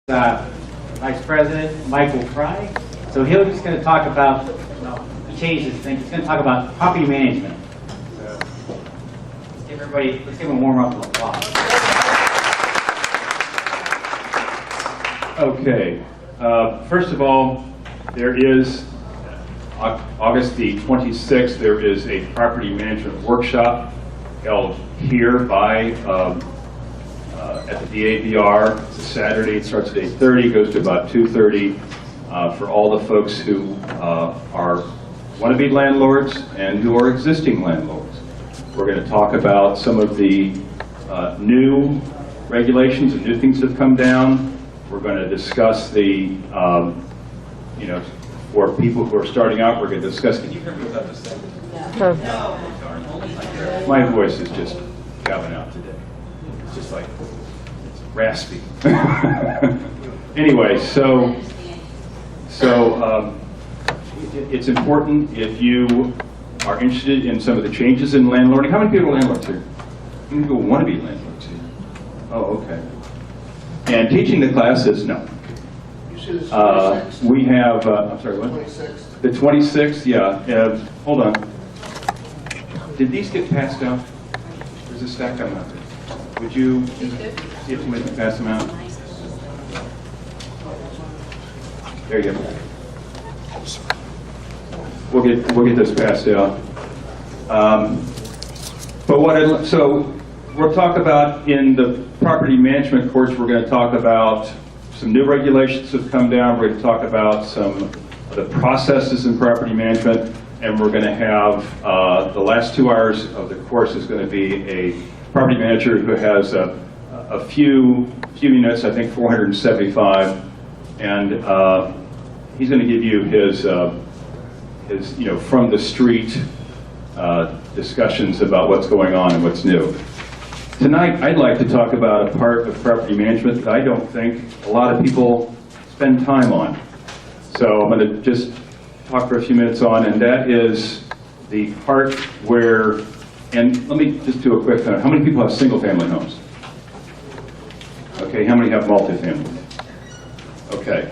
Vice President Michael Frye. So he's just going to talk about, change this thing. He's going to talk about property management. So let's give him a warm up of applause. Okay. First of all, there is August the 26th. There is a property management workshop held here by at the DABR. It's a Saturday. It starts at 8:30, goes to about 2:30 for all the folks who want to be landlords and who are existing landlords. We're going to talk about some of the new regulations and new things that have come down. We're going to discuss the, for people who are starting out, we're going to discuss. Can you hear me without this thing? No. My voice is just gabbing out today. It's just like, it's raspy. Anyway, so it's important if you are interested in some of the changes in landlording. How many people are landlords here? How many people want to be landlords here? Oh, okay. And teaching the classes, no. We have, I'm sorry, what? 26th. The 26th, yeah. Hold on. Did these get passed out? There's a stack of them out there. Would you see if somebody can pass them out? There you go. We'll get this passed out. So we'll talk about in the property management course, we're going to talk about some new regulations that have come down. We're going to talk about some of the processes in property management, and we're going to have the last 2 hours of the course is going to be a property manager who has a few units, I think 475, and he's going to give you his from the street discussions about what's going on and what's new. Tonight, I'd like to talk about a part of property management that I don't think a lot of people spend time on. So I'm going to just talk for a few minutes on, and that is the part where, and let me just do a quick thing. How many people have single-family homes? Okay, how many have multifamily? Okay,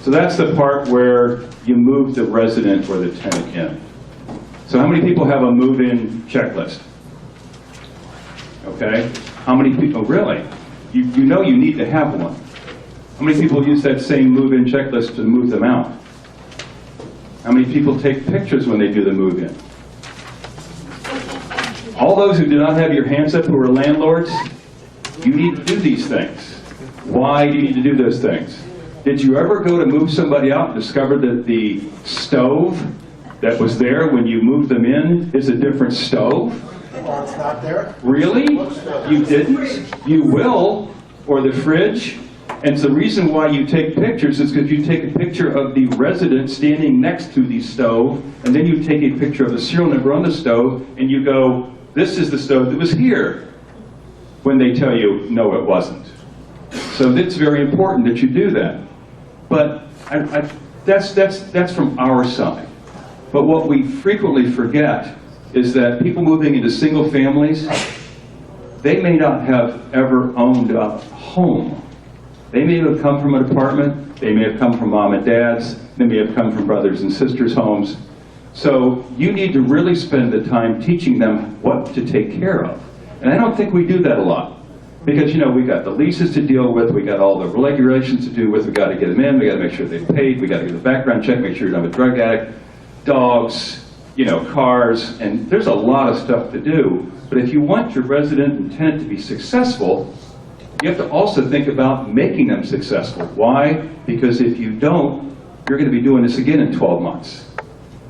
so that's the part where you move the resident or the tenant in. So how many people have a move-in checklist? Okay, how many people, really? You know you need to have one. How many people use that same move-in checklist to move them out? How many people take pictures when they do the move-in? All those who do not have your hands up who are landlords, you need to do these things. Why do you need to do those things? Did you ever go to move somebody out and discover that the stove that was there when you moved them in is a different stove? Oh, it's not there? Really? You didn't? You will, or the fridge. And so the reason why you take pictures is because you take a picture of the resident standing next to the stove, and then you take a picture of the serial number on the stove, and you go, this is the stove that was here, when they tell you, no, it wasn't. So it's very important that you do that. But that's from our side. But what we frequently forget is that people moving into single families, they may not have ever owned a home. They may have come from an apartment, they may have come from mom and dad's, they may have come from brothers and sisters' homes. So you need to really spend the time teaching them what to take care of. And I don't think we do that a lot. Because, we got the leases to deal with, we got all the regulations to do with, we got to get them in, we got to make sure they've paid, we got to get the background check, make sure you're not a drug addict, dogs, cars, and there's a lot of stuff to do. But if you want your resident and tenant to be successful, you have to also think about making them successful. Why? Because if you don't, you're going to be doing this again in 12 months.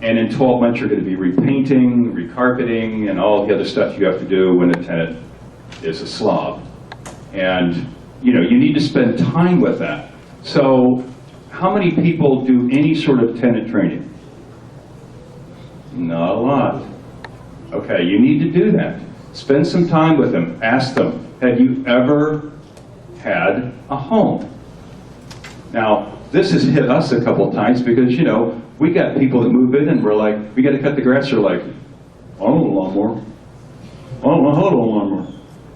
And in 12 months, you're going to be repainting, recarpeting, and all the other stuff you have to do when a tenant is a slob. And, you need to spend time with that. So how many people do any sort of tenant training? Not a lot. Okay, you need to do that. Spend some time with them. Ask them, have you ever had a home? Now, this has hit us a couple times because, we got people that move in and we're like, we got to cut the grass. They're like, I don't want a lawnmower. I don't want a lawnmower.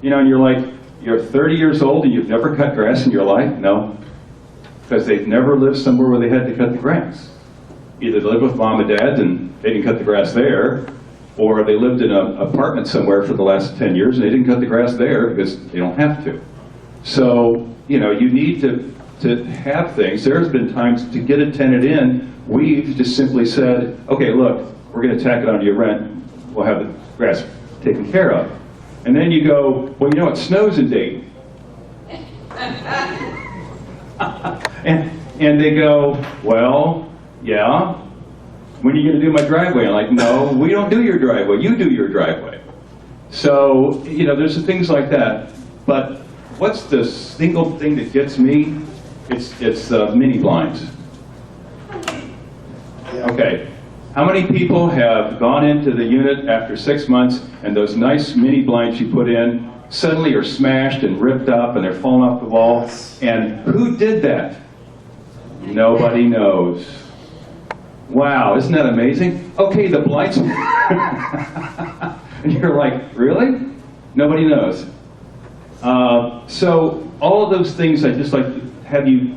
And you're like, you're 30 years old and you've never cut grass in your life? No. because they've never lived somewhere where they had to cut the grass. Either they lived with mom and dad and they didn't cut the grass there, or they lived in an apartment somewhere for the last 10 years and they didn't cut the grass there because they don't have to. So, you know, you need to have things. There's been times to get a tenant in, we've just simply said, okay, look, we're going to tack it onto your rent, we'll have the grass taken care of. And then you go, well, you know, it snows in Dayton. and they go, well, yeah, when are you going to do my driveway? I'm like, no, we don't do your driveway, you do your driveway. So, you know, there's things like that. But what's the single thing that gets me? It's mini blinds. Okay, how many people have gone into the unit after 6 months and those nice mini blinds you put in suddenly are smashed and ripped up and they're falling off the wall? And who did that? Nobody knows. Wow, isn't that amazing? Okay, the blinds. And you're like, really? Nobody knows. So all of those things, I just like to have you,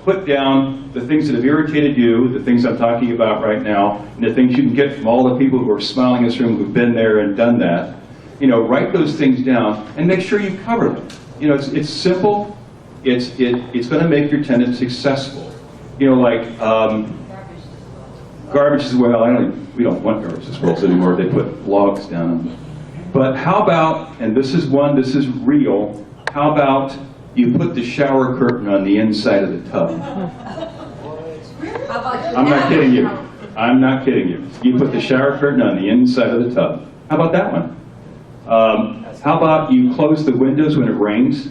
put down the things that have irritated you, the things I'm talking about right now, and the things you can get from all the people who are smiling in this room who've been there and done that. Write those things down and make sure you cover them. It's simple. It's going to make your tenant successful. Garbage as well. We don't want garbage disposal anymore. They put logs down on them. But how about, and this is real, how about you put the shower curtain on the inside of the tub? I'm not kidding you. I'm not kidding you. You put the shower curtain on the inside of the tub. How about that one? How about you close the windows when it rains?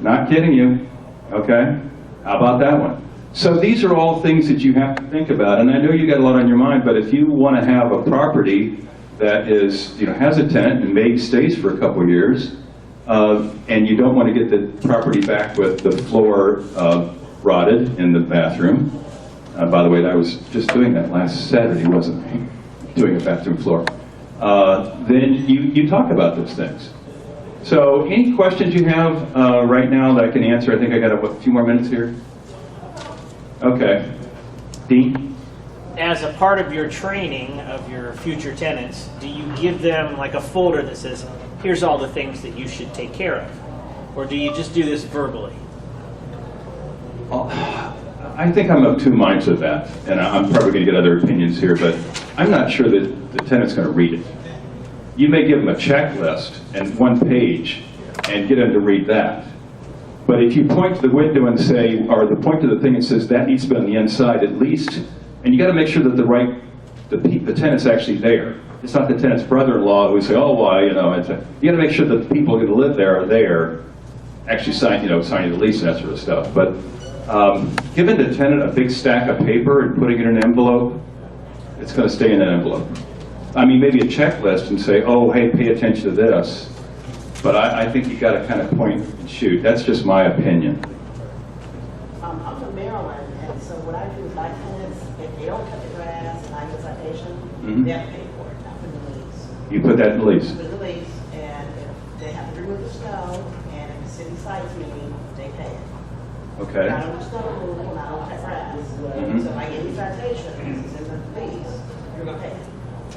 Not kidding you. Okay? How about that one? So these are all things that you have to think about. And I know you got a lot on your mind, but if you want to have a property that is, has a tenant and maybe stays for a couple of years, and you don't want to get the property back with the floor rotted in the bathroom. By the way, I was just doing that last Saturday, wasn't I? Doing a bathroom floor. Then you talk about those things. So any questions you have right now that I can answer? I think I got a few more minutes here. Okay. Dean? As a part of your training of your future tenants, do you give them like a folder that says, here's all the things that you should take care of? Or do you just do this verbally? I think I'm of two minds of that, and I'm probably going to get other opinions here, but I'm not sure that the tenant's going to read it. You may give them a checklist and one page and get them to read that. But if you point to the window and say, or the point to the thing and says that needs to be on the inside at least, and you got to make sure that the tenant's actually there. It's not the tenant's brother-in-law who say, oh, well, you got to make sure that the people who live there are there, actually signing the lease and that sort of stuff. But giving the tenant a big stack of paper and putting it in an envelope, it's going to stay in that envelope. I mean, maybe a checklist and say, oh, hey, pay attention to this. But I think you got to kind of point and shoot. That's just my opinion. I'm from Maryland, and so what I do is my tenants, if they don't cut the grass and I get a citation, they have to pay for it, not for the lease. You put that in the lease. For the lease, and if they have to remove the snow, and if the city cites me, they pay it. Okay. Not on the snow removal, not on cut grass. So if I get a citation, it's in the lease, you're going to pay it.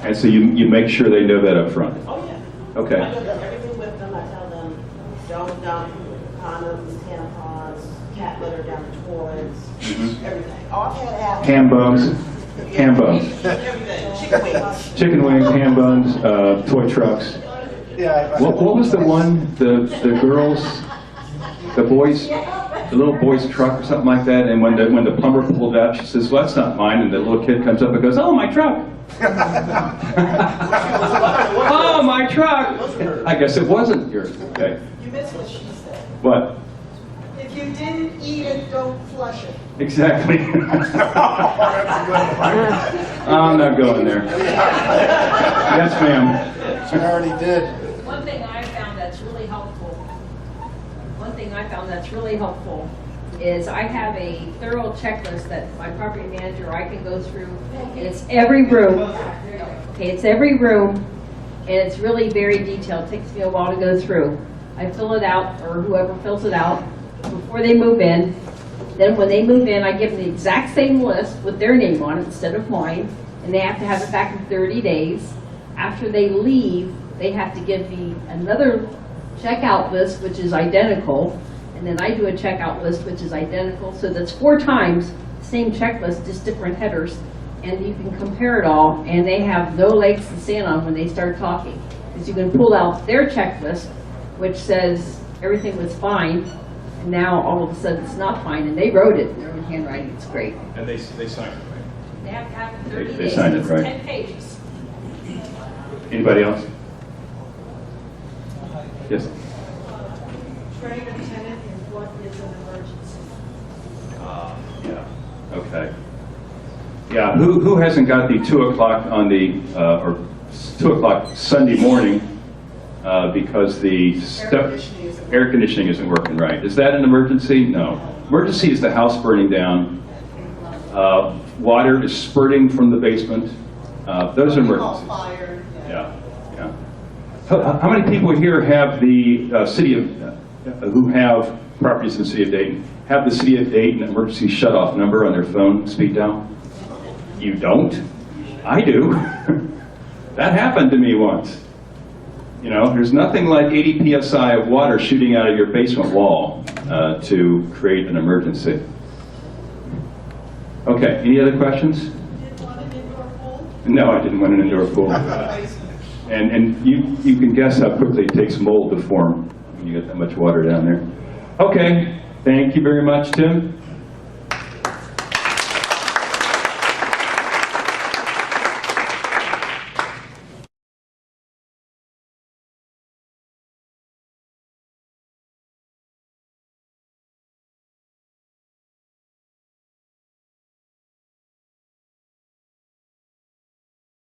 And so you make sure they know that up front. Oh, yeah. Okay. I do everything with them. I tell them, don't dump condoms, tampons, cat litter down the toilets, everything. Oh, I've had apples. Ham bones. Ham bones. Everything. Chicken wings. Chicken wings, ham bones, toy trucks. What was the one, the girls, the boys, the little boy's truck or something like that, and when the plumber pulled out, she says, well, that's not mine, and the little kid comes up and goes, oh, my truck. Oh, my truck. I guess it wasn't yours. Okay. You missed what she said. What? If you didn't eat it, don't flush it. Exactly. I'm not going there. Yes, ma'am. She already did. One thing I found that's really helpful is I have a thorough checklist that my property manager, I can go through, and it's every room. Okay, it's every room, and it's really very detailed. It takes me a while to go through. I fill it out, or whoever fills it out, before they move in. Then when they move in, I give them the exact same list with their name on it instead of mine, and they have to have it back in 30 days. After they leave, they have to give me another checkout list, which is identical, and then I do a checkout list, which is identical. So that's 4 times the same checklist, just different headers, and you can compare it all, and they have no legs to stand on when they start talking. Because you can pull out their checklist, which says everything was fine, and now all of a sudden it's not fine, and they wrote it in their own handwriting. It's great. And they signed it, right? They have to have it in 30 They days. signed it, It's right. 10 pages. Anybody else? Yes? Train a tenant in what is an emergency. Yeah, okay. Yeah, who hasn't got the 2 o'clock on the, or 2 o'clock Sunday morning because the air conditioning isn't working right? Is that an emergency? No. Emergency is the house burning down. Water is spurting from the basement. Those are emergencies. Fire. Yeah, yeah. How many people here have the city of, who have properties in the city of Dayton, have the city of Dayton emergency shut-off number on their phone, speed dial? You don't? I do. That happened to me once. You know, there's nothing like 80 psi of water shooting out of your basement wall to create an emergency. Okay, any other questions? Did want an indoor pool? No, I didn't want an indoor pool. And you can guess how quickly it takes mold to form when you get that much water down there. Okay, thank you very much, Tim.